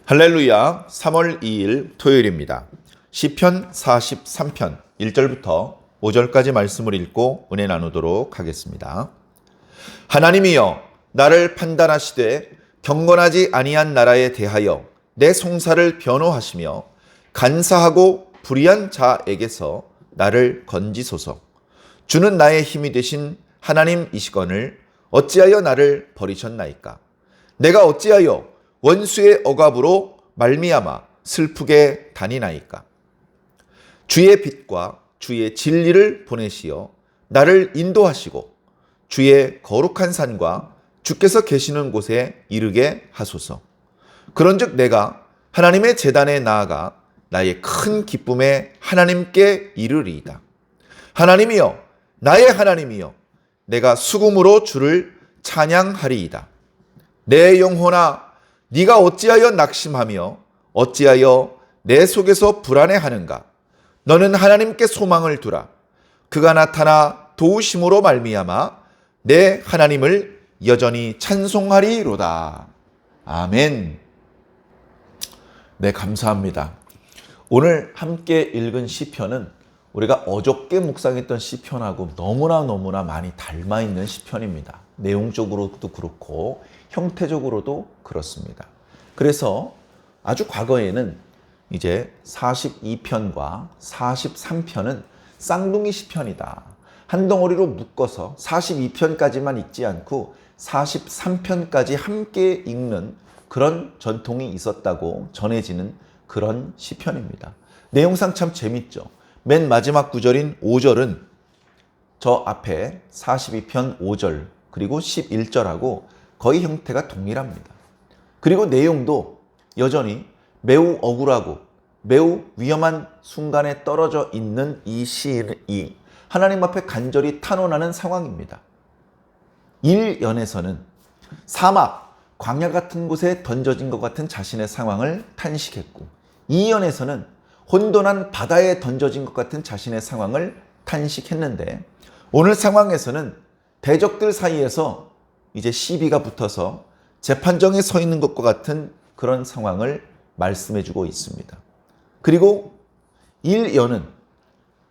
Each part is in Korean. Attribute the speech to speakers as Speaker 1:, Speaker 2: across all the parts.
Speaker 1: 할렐루야. 3월 2일 토요일입니다. 시편 43편 1절부터 5절까지 말씀을 읽고 은혜 나누도록 하겠습니다. 하나님이여 나를 판단하시되 경건하지 아니한 나라에 대하여 내 송사를 변호하시며 간사하고 불의한 자에게서 나를 건지소서. 주는 나의 힘이 되신 하나님이시거늘 어찌하여 나를 버리셨나이까. 내가 어찌하여 원수의 억압으로 말미암아 슬프게 다니나이까. 주의 빛과 주의 진리를 보내시어 나를 인도하시고 주의 거룩한 산과 주께서 계시는 곳에 이르게 하소서. 그런즉 내가 하나님의 제단에 나아가 나의 큰 기쁨에 하나님께 이르리이다. 하나님이여 나의 하나님이여 내가 수금으로 주를 찬양하리이다. 내 영혼아 네가 어찌하여 낙심하며 어찌하여 내 속에서 불안해하는가. 너는 하나님께 소망을 두라. 그가 나타나 도우심으로 말미암아 내 하나님을 여전히 찬송하리로다. 아멘. 네, 감사합니다. 오늘 함께 읽은 시편은 우리가 어저께 묵상했던 시편하고 너무나 많이 닮아있는 시편입니다. 내용적으로도 그렇고 형태적으로도 그렇습니다. 그래서 아주 과거에는 이제 42편과 43편은 쌍둥이 시편이다. 한 덩어리로 묶어서 42편까지만 읽지 않고 43편까지 함께 읽는 그런 전통이 있었다고 전해지는 그런 시편입니다. 내용상 참 재밌죠. 맨 마지막 구절인 5절은 저 앞에 42편 5절 그리고 11절하고 거의 형태가 동일합니다. 그리고 내용도 여전히 매우 억울하고 매우 위험한 순간에 떨어져 있는 이 시인이 하나님 앞에 간절히 탄원하는 상황입니다. 1연에서는 사막, 광야 같은 곳에 던져진 것 같은 자신의 상황을 탄식했고 2연에서는 혼돈한 바다에 던져진 것 같은 자신의 상황을 탄식했는데 오늘 상황에서는 대적들 사이에서 이제 시비가 붙어서 재판정에 서 있는 것과 같은 그런 상황을 말씀해주고 있습니다. 그리고 1연은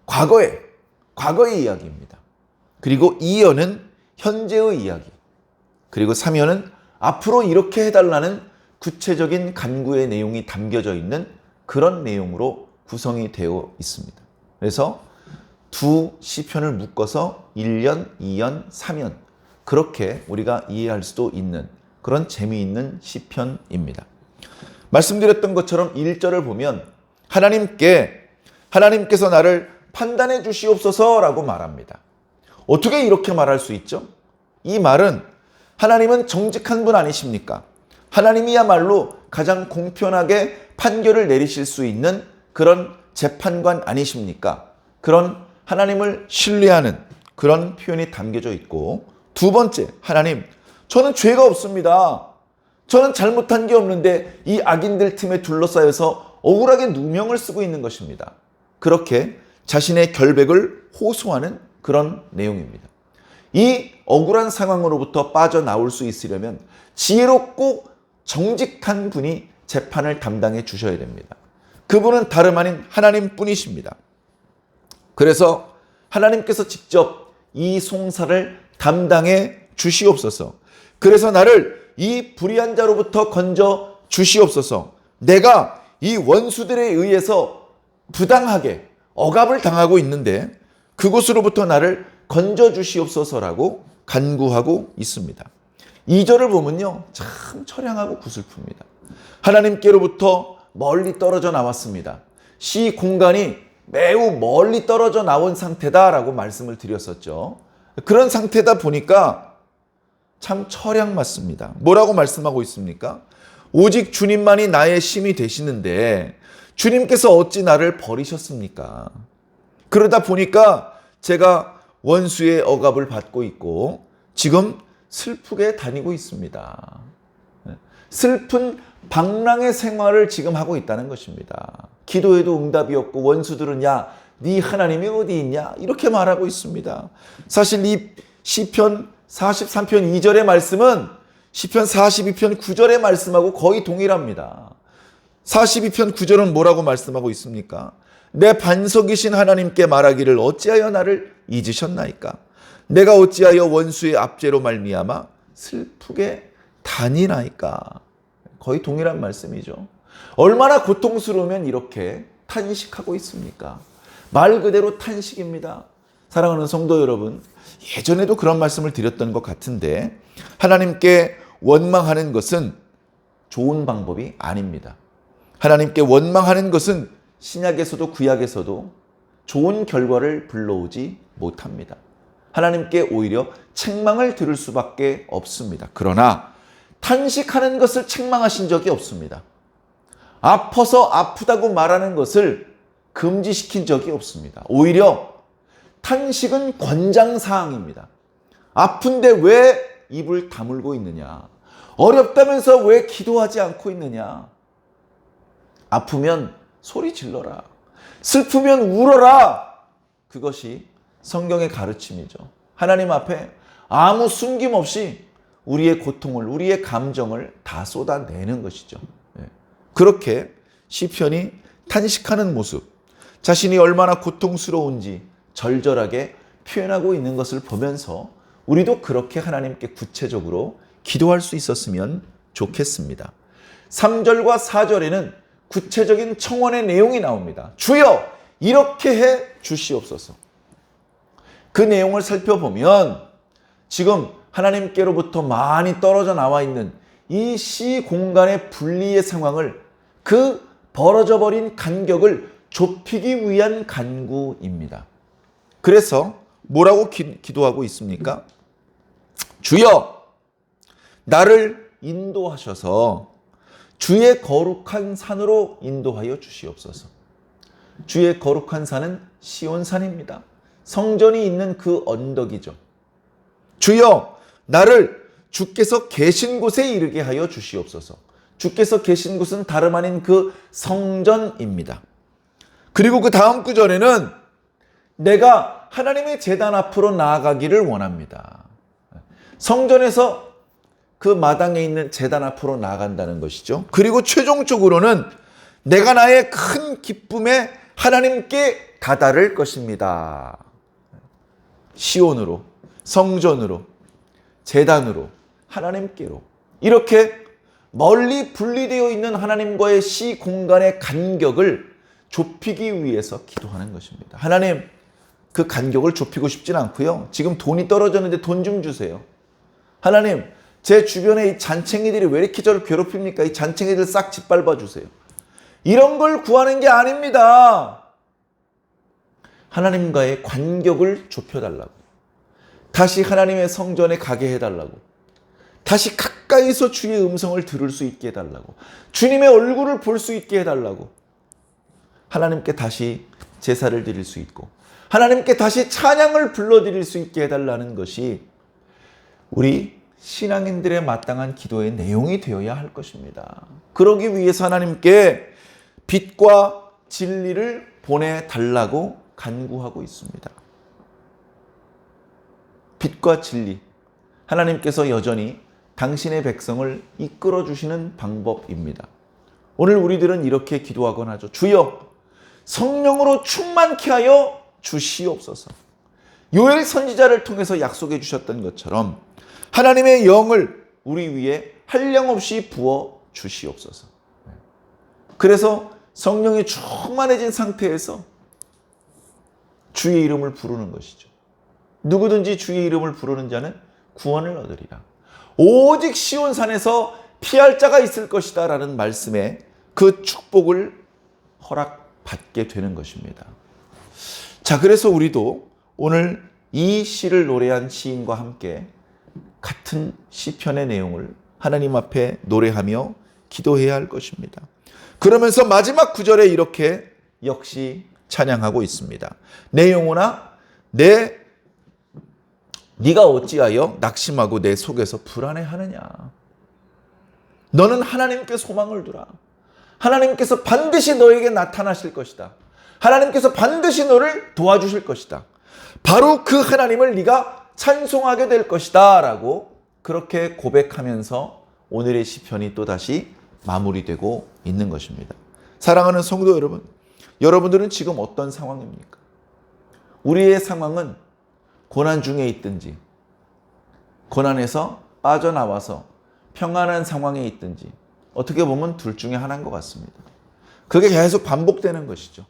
Speaker 1: 과거의 이야기입니다. 그리고 2연은 현재의 이야기. 그리고 3연은 앞으로 이렇게 해달라는 구체적인 간구의 내용이 담겨져 있는 그런 내용으로 구성이 되어 있습니다. 그래서 두 시편을 묶어서 1연, 2연, 3연 그렇게 우리가 이해할 수도 있는 그런 재미있는 시편입니다. 말씀드렸던 것처럼 1절을 보면 하나님께서 나를 판단해 주시옵소서라고 말합니다. 어떻게 이렇게 말할 수 있죠? 이 말은 하나님은 정직한 분 아니십니까? 하나님이야말로 가장 공평하게 판결을 내리실 수 있는 그런 재판관 아니십니까? 그런 하나님을 신뢰하는 그런 표현이 담겨져 있고 두 번째, 하나님, 저는 죄가 없습니다. 저는 잘못한 게 없는데 이 악인들 틈에 둘러싸여서 억울하게 누명을 쓰고 있는 것입니다. 그렇게 자신의 결백을 호소하는 그런 내용입니다. 이 억울한 상황으로부터 빠져나올 수 있으려면 지혜롭고 정직한 분이 재판을 담당해 주셔야 됩니다. 그분은 다름 아닌 하나님뿐이십니다. 그래서 하나님께서 직접 이 송사를 담당해 주시옵소서. 그래서 나를 이 불의한 자로부터 건져 주시옵소서. 내가 이 원수들에 의해서 부당하게 억압을 당하고 있는데 그곳으로부터 나를 건져 주시옵소서라고 간구하고 있습니다. 2절을 보면요, 참 처량하고 구슬픕니다. 하나님께로부터 멀리 떨어져 나왔습니다. 시 공간이 매우 멀리 떨어져 나온 상태다라고 말씀을 드렸었죠. 그런 상태다 보니까 참 처량 맞습니다. 뭐라고 말씀하고 있습니까? 오직 주님만이 나의 힘이 되시는데 주님께서 어찌 나를 버리셨습니까? 그러다 보니까 제가 원수의 억압을 받고 있고 지금 슬프게 다니고 있습니다. 슬픈 방랑의 생활을 지금 하고 있다는 것입니다. 기도해도 응답이 없고 원수들은 야, 네 하나님이 어디 있냐? 이렇게 말하고 있습니다. 사실 이 시편 43편 2절의 말씀은 시편 42편 9절의 말씀하고 거의 동일합니다. 42편 9절은 뭐라고 말씀하고 있습니까? 내 반석이신 하나님께 말하기를 어찌하여 나를 잊으셨나이까? 내가 어찌하여 원수의 압제로 말미암아 슬프게 다니나이까? 거의 동일한 말씀이죠. 얼마나 고통스러우면 이렇게 탄식하고 있습니까? 말 그대로 탄식입니다. 사랑하는 성도 여러분, 예전에도 그런 말씀을 드렸던 것 같은데 하나님께 원망하는 것은 좋은 방법이 아닙니다. 하나님께 원망하는 것은 신약에서도 구약에서도 좋은 결과를 불러오지 못합니다. 하나님께 오히려 책망을 들을 수밖에 없습니다. 그러나 탄식하는 것을 책망하신 적이 없습니다. 아파서 아프다고 말하는 것을 금지시킨 적이 없습니다. 오히려 탄식은 권장사항입니다. 아픈데 왜 입을 다물고 있느냐? 어렵다면서 왜 기도하지 않고 있느냐? 아프면 소리 질러라. 슬프면 울어라. 그것이 성경의 가르침이죠. 하나님 앞에 아무 숨김없이 우리의 고통을, 우리의 감정을 다 쏟아내는 것이죠. 그렇게 시편이 탄식하는 모습, 자신이 얼마나 고통스러운지 절절하게 표현하고 있는 것을 보면서 우리도 그렇게 하나님께 구체적으로 기도할 수 있었으면 좋겠습니다. 3절과 4절에는 구체적인 청원의 내용이 나옵니다. 주여 이렇게 해 주시옵소서. 그 내용을 살펴보면 지금 하나님께로부터 많이 떨어져 나와 있는 이 시 공간의 분리의 상황을, 그 벌어져 버린 간격을 좁히기 위한 간구입니다. 그래서 뭐라고 기도하고 있습니까? 주여 나를 인도하셔서 주의 거룩한 산으로 인도하여 주시옵소서. 주의 거룩한 산은 시온산입니다. 성전이 있는 그 언덕이죠. 주여 나를 주께서 계신 곳에 이르게 하여 주시옵소서. 주께서 계신 곳은 다름 아닌 그 성전입니다. 그리고 그 다음 구절에는 내가 하나님의 제단 앞으로 나아가기를 원합니다. 성전에서 그 마당에 있는 제단 앞으로 나아간다는 것이죠. 그리고 최종적으로는 내가 나의 큰 기쁨에 하나님께 다다를 것입니다. 시온으로, 성전으로, 제단으로, 하나님께로, 이렇게 멀리 분리되어 있는 하나님과의 시 공간의 간격을 좁히기 위해서 기도하는 것입니다. 하나님, 그 간격을 좁히고 싶진 않고요. 지금 돈이 떨어졌는데 돈 좀 주세요. 하나님, 제 주변에 이 잔챙이들이 왜 이렇게 저를 괴롭힙니까? 이 잔챙이들 싹 짓밟아 주세요. 이런 걸 구하는 게 아닙니다. 하나님과의 간격을 좁혀달라고. 다시 하나님의 성전에 가게 해달라고. 다시 가까이서 주의 음성을 들을 수 있게 해달라고. 주님의 얼굴을 볼 수 있게 해달라고. 하나님께 다시 제사를 드릴 수 있고 하나님께 다시 찬양을 불러드릴 수 있게 해달라는 것이 우리 신앙인들의 마땅한 기도의 내용이 되어야 할 것입니다. 그러기 위해서 하나님께 빛과 진리를 보내달라고 간구하고 있습니다. 빛과 진리, 하나님께서 여전히 당신의 백성을 이끌어 주시는 방법입니다. 오늘 우리들은 이렇게 기도하곤 하죠. 주여 성령으로 충만케 하여 주시옵소서. 요엘 선지자를 통해서 약속해 주셨던 것처럼 하나님의 영을 우리 위에 한량없이 부어 주시옵소서. 그래서 성령이 충만해진 상태에서 주의 이름을 부르는 것이죠. 누구든지 주의 이름을 부르는 자는 구원을 얻으리라. 오직 시온산에서 피할 자가 있을 것이다 라는 말씀에 그 축복을 허락받게 되는 것입니다. 자, 그래서 우리도 오늘 이 시를 노래한 시인과 함께 같은 시편의 내용을 하나님 앞에 노래하며 기도해야 할 것입니다. 그러면서 마지막 구절에 이렇게 역시 찬양하고 있습니다. 내 영혼아, 네가 어찌하여 낙심하고 내 속에서 불안해하느냐. 너는 하나님께 소망을 두라. 하나님께서 반드시 너에게 나타나실 것이다. 하나님께서 반드시 너를 도와주실 것이다. 바로 그 하나님을 네가 찬송하게 될 것이다 라고 그렇게 고백하면서 오늘의 시편이 또다시 마무리되고 있는 것입니다. 사랑하는 성도 여러분, 여러분들은 지금 어떤 상황입니까? 우리의 상황은 고난 중에 있든지, 고난에서 빠져나와서 평안한 상황에 있든지, 어떻게 보면 둘 중에 하나인 것 같습니다. 그게 계속 반복되는 것이죠.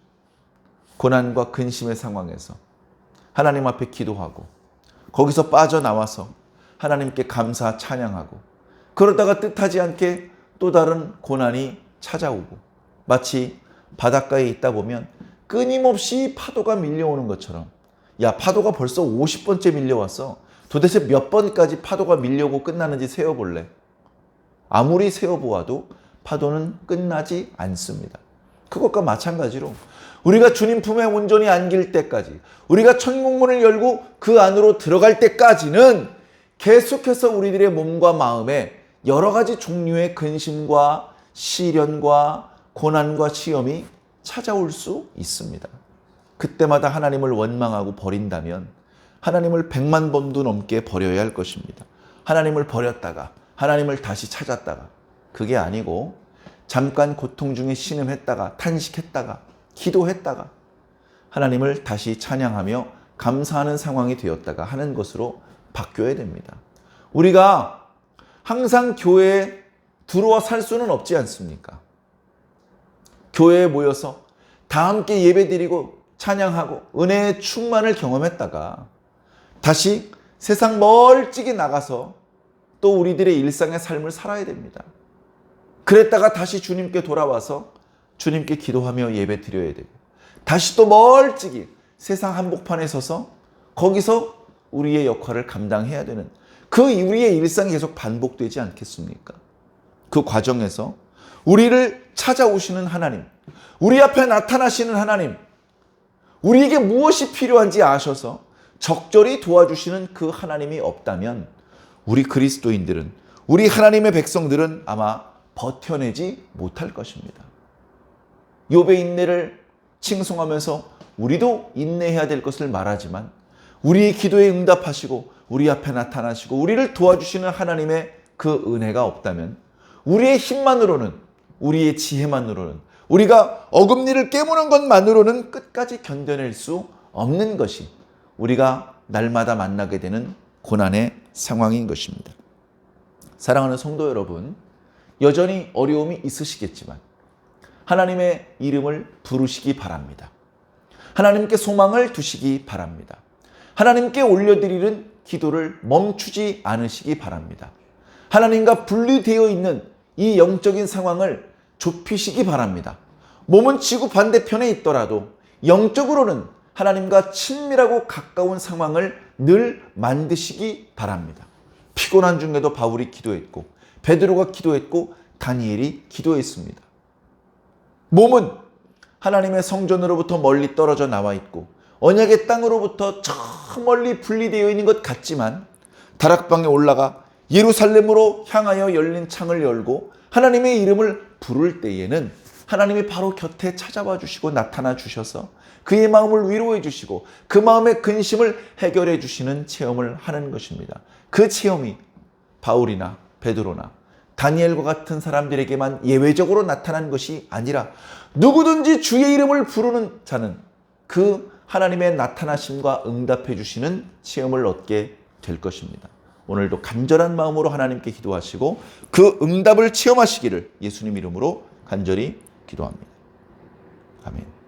Speaker 1: 고난과 근심의 상황에서 하나님 앞에 기도하고, 거기서 빠져나와서 하나님께 감사 찬양하고, 그러다가 뜻하지 않게 또 다른 고난이 찾아오고, 마치 바닷가에 있다 보면 끊임없이 파도가 밀려오는 것처럼, 야, 파도가 벌써 50번째 밀려왔어. 도대체 몇 번까지 파도가 밀려오고 끝나는지 세어볼래? 아무리 세어보아도 파도는 끝나지 않습니다. 그것과 마찬가지로 우리가 주님 품에 온전히 안길 때까지, 우리가 천국문을 열고 그 안으로 들어갈 때까지는 계속해서 우리들의 몸과 마음에 여러 가지 종류의 근심과 시련과 고난과 시험이 찾아올 수 있습니다. 그때마다 하나님을 원망하고 버린다면 하나님을 100만 번도 넘게 버려야 할 것입니다. 하나님을 버렸다가 하나님을 다시 찾았다가, 그게 아니고 잠깐 고통 중에 신음했다가 탄식했다가 기도했다가 하나님을 다시 찬양하며 감사하는 상황이 되었다가 하는 것으로 바뀌어야 됩니다. 우리가 항상 교회에 들어와 살 수는 없지 않습니까? 교회에 모여서 다 함께 예배드리고 찬양하고 은혜의 충만을 경험했다가 다시 세상 멀찍이 나가서 또 우리들의 일상의 삶을 살아야 됩니다. 그랬다가 다시 주님께 돌아와서 주님께 기도하며 예배 드려야 되고, 다시 또 멀찍이 세상 한복판에 서서 거기서 우리의 역할을 감당해야 되는 그 우리의 일상이 계속 반복되지 않겠습니까? 그 과정에서 우리를 찾아오시는 하나님, 우리 앞에 나타나시는 하나님, 우리에게 무엇이 필요한지 아셔서 적절히 도와주시는 그 하나님이 없다면 우리 그리스도인들은, 우리 하나님의 백성들은 아마 버텨내지 못할 것입니다. 욥의 인내를 칭송하면서 우리도 인내해야 될 것을 말하지만, 우리의 기도에 응답하시고 우리 앞에 나타나시고 우리를 도와주시는 하나님의 그 은혜가 없다면 우리의 힘만으로는, 우리의 지혜만으로는, 우리가 어금니를 깨무는 것만으로는 끝까지 견뎌낼 수 없는 것이 우리가 날마다 만나게 되는 고난의 상황인 것입니다. 사랑하는 성도 여러분, 여전히 어려움이 있으시겠지만 하나님의 이름을 부르시기 바랍니다. 하나님께 소망을 두시기 바랍니다. 하나님께 올려드리는 기도를 멈추지 않으시기 바랍니다. 하나님과 분리되어 있는 이 영적인 상황을 좁히시기 바랍니다. 몸은 지구 반대편에 있더라도 영적으로는 하나님과 친밀하고 가까운 상황을 늘 만드시기 바랍니다. 피곤한 중에도 바울이 기도했고, 베드로가 기도했고, 다니엘이 기도했습니다. 몸은 하나님의 성전으로부터 멀리 떨어져 나와 있고 언약의 땅으로부터 저 멀리 분리되어 있는 것 같지만, 다락방에 올라가 예루살렘으로 향하여 열린 창을 열고 하나님의 이름을 부를 때에는 하나님이 바로 곁에 찾아와 주시고 나타나 주셔서 그의 마음을 위로해 주시고 그 마음의 근심을 해결해 주시는 체험을 하는 것입니다. 그 체험이 바울이나 베드로나 다니엘과 같은 사람들에게만 예외적으로 나타난 것이 아니라 누구든지 주의 이름을 부르는 자는 그 하나님의 나타나심과 응답해 주시는 체험을 얻게 될 것입니다. 오늘도 간절한 마음으로 하나님께 기도하시고 그 응답을 체험하시기를 예수님 이름으로 간절히 기도합니다. 아멘.